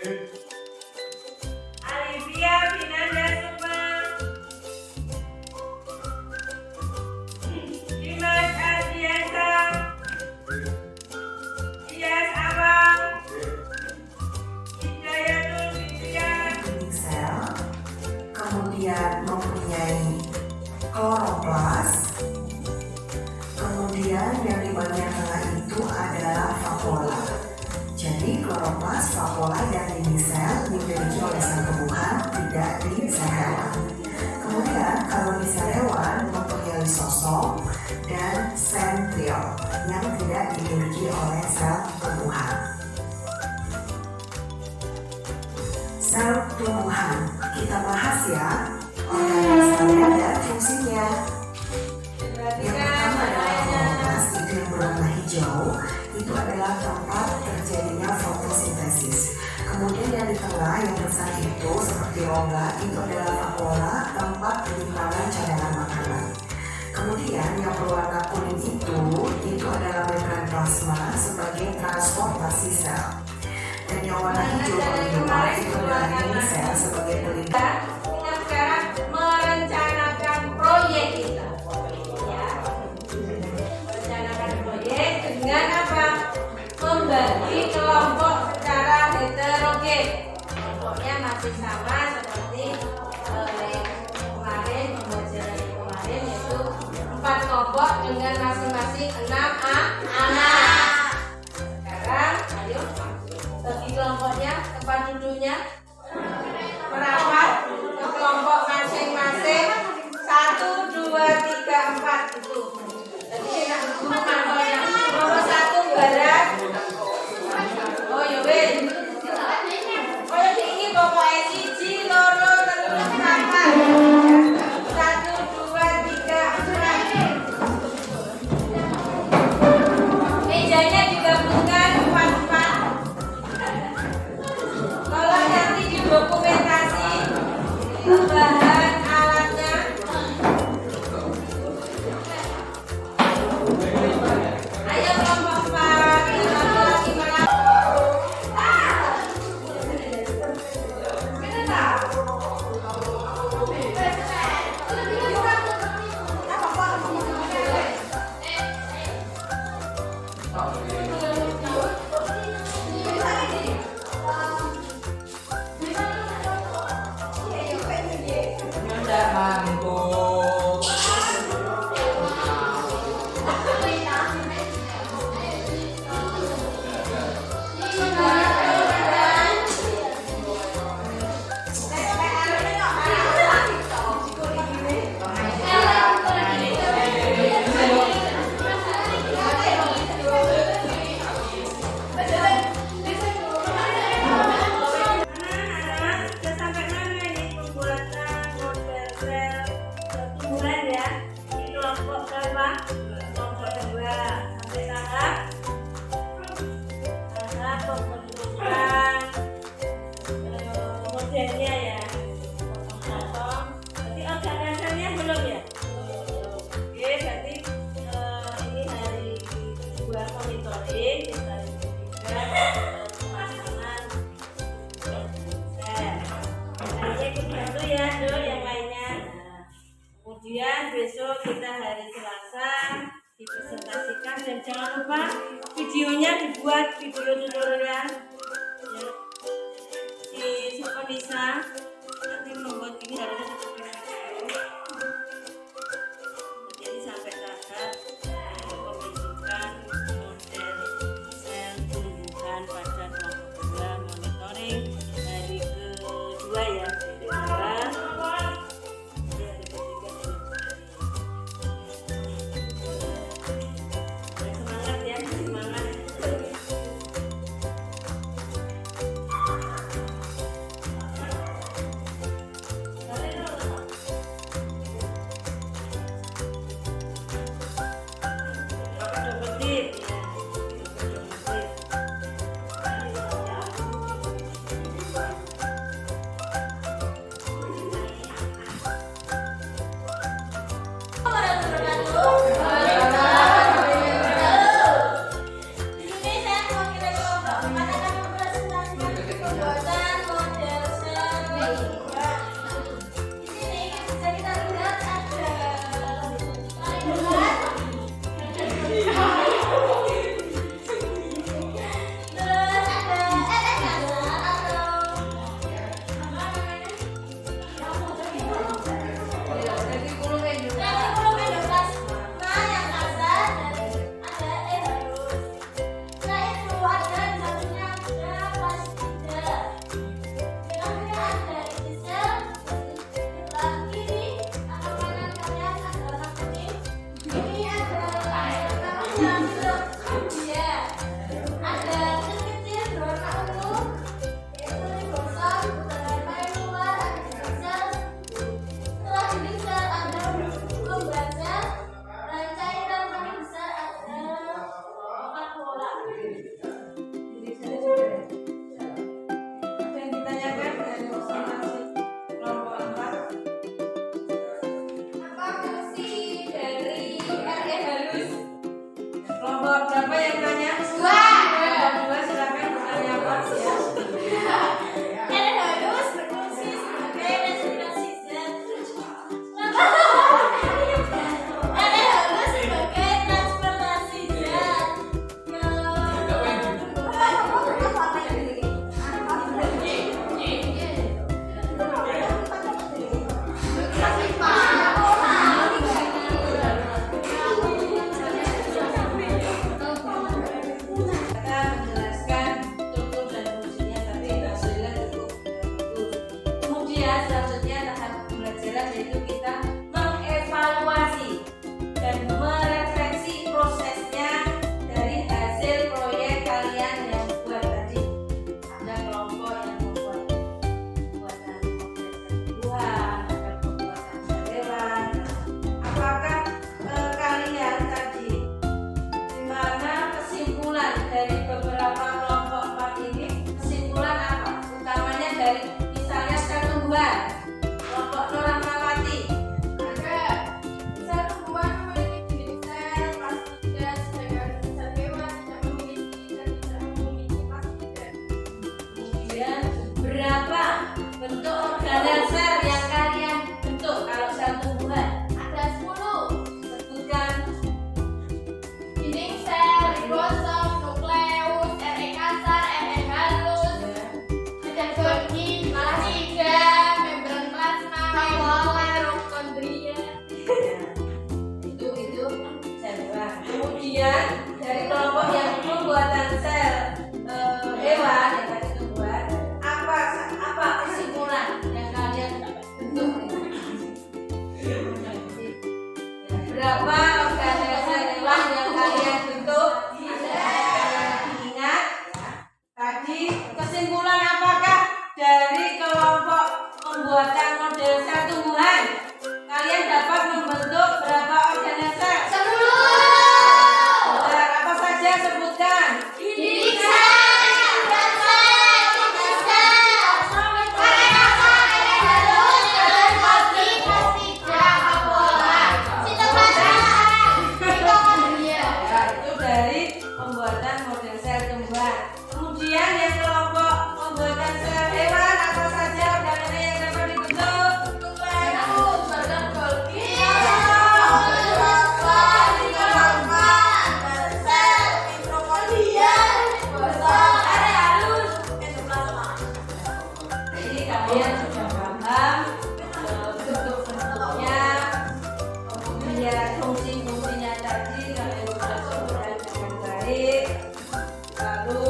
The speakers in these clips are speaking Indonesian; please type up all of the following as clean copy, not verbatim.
Alivia Vinanda Sukma, Dimas Ardiansa, Iyas Abang, Hidayatul Fitria. Sel kemudian mempunyai kloroplas, kemudian yang di bagian tengah itu adalah vakuola. Jadi kloroplas, vakuola, dan dinding sel dimiliki oleh sel tumbuhan, tidak di sel hewan. Kemudian kalau di sel hewan mempunyai lisosom dan sentriol yang tidak dimiliki oleh sel tumbuhan. Sel tumbuhan kita bahas ya, organ selnya dan fungsinya. Yang pertama adalah kloroplas, itu yang berwarna hijau, itu adalah tempat terjadinya fotosintesis. Kemudian yang di tengah yang besar itu seperti rongga, itu adalah vakuola, tempat penyimpanan cadangan makanan. Kemudian yang berwarna kuning itu adalah membran plasma sebagai transportasi sel. Dan yang warna hijau keluar itu adalah dinding sel sebagai pelindung. Kita sekarang merencanakan proyek kita, ya. Merencanakan proyek dengan apa? Membagi kelompok secara heterogen. Kelompoknya masih sama seperti yang kemarin, pembelajaran yang kemarin, yaitu 4 kelompok dengan masing-masing 6 anak. Sekarang, ayo bagi kelompoknya, tempat duduknya merapat ke kelompok masing-masing 1, 2, 3, 4 itu. Jadi nak duduk kelompoknya. Nomor 1 barat. Oh ya wes. Oh ya diingi pokoknya 1, 2, 3, 4. 1, 2, 3, 4. Mejanya digabungkan 4-4. Kalau nanti di dokumentasi bahan alatnya, ayo kelompok 4 laki-laki modelnya ya, potong-potong. Berarti organ dasarnya belum ya? Oke, berarti ini hari kedua monitoring, hari ketiga pemasangan sel. Hanya ikut bantu ya, yang lainnya. Kemudian besok kita hari Selasa dipresentasikan, dan jangan lupa videonya dibuat video tutorial ya. Si Sokonisa nanti membuat ini harusnya tetap video. Jadi sampai tahap pembentukan model sel tumbuhan pada kelompok 2 monitoring hari kedua ya. Semangat ya, semangat. Kemudian berapa bentuk organel sel yang kalian bentuk kalau sel tumbuhan? Ada 10. Sebutkan. Dinding sel, ribosom, nukleus, RNA kasar, RNA halus, ada Golgi, Plazida, membran plasma, mitokondria. Itu sel hewan. Kemudian dari kelompok yang pembuatan sel hewan yang tadi tumbuhan, apa kesimpulan yang kalian bentuk? Berapa organel sel hewan yang kalian bentuk? Ingat tadi kesimpulan apakah dari kelompok pembuatan model sel tumbuhan kalian dapat membentuk berapa organel sel? 10. Apa saja sebutkan? Dinding sel, membran sel, dinding sel, RNA kasar, RNA halus, ada Golgi, Plazida, Apola, sitoplasma, mitokondria. Ya, itu dari pembuatan model sel tumbuhan. Kemudian yang kelompok pembuatan sel hewan apa saja organelnya yang dapat dibentuk? Nukleus, ada Golgi, Jadi kalian sudah paham bentuk-bentuknya, kemudian fungsi-fungsinya tadi kalian sudah sebutkan dengan baik, lalu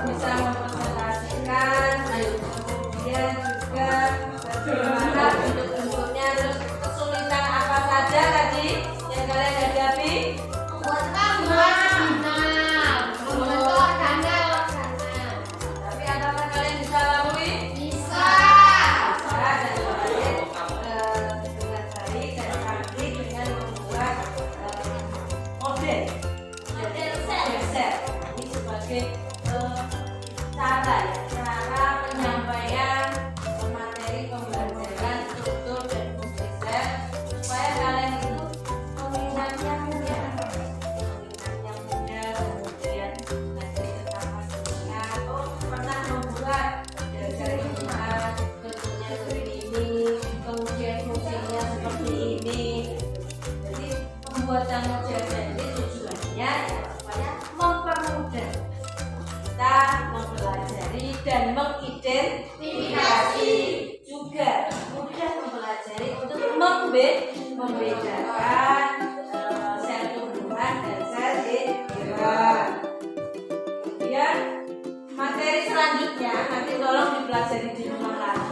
bisa mempresentasikan, kemudian juga bagaimana bentuk-bentuknya, terus kesulitan apa saja tadi yang kalian hadapi. Tapi apakah kalian bisa lalui? Bisa dan kalian dengan baik dan cantik dengan membuat model sel. Ini sebagai cara penyampaian materi pembelajaran struktur dan fungsi sel supaya kalian itu mengingatnya mudah, kemudian nanti pertama ingat pernah membuat dari tumbuhan bentuknya seperti ini, kemudian fungsinya seperti ini. Jadi pembuatan model sel ini tujuannya supaya mempermudah kita mempelajari dan mengidentifikasi, juga mudah mempelajari untuk membedakan sel tumbuhan dan sel hewan. Kemudian materi selanjutnya nanti tolong dipelajari di rumah lagi.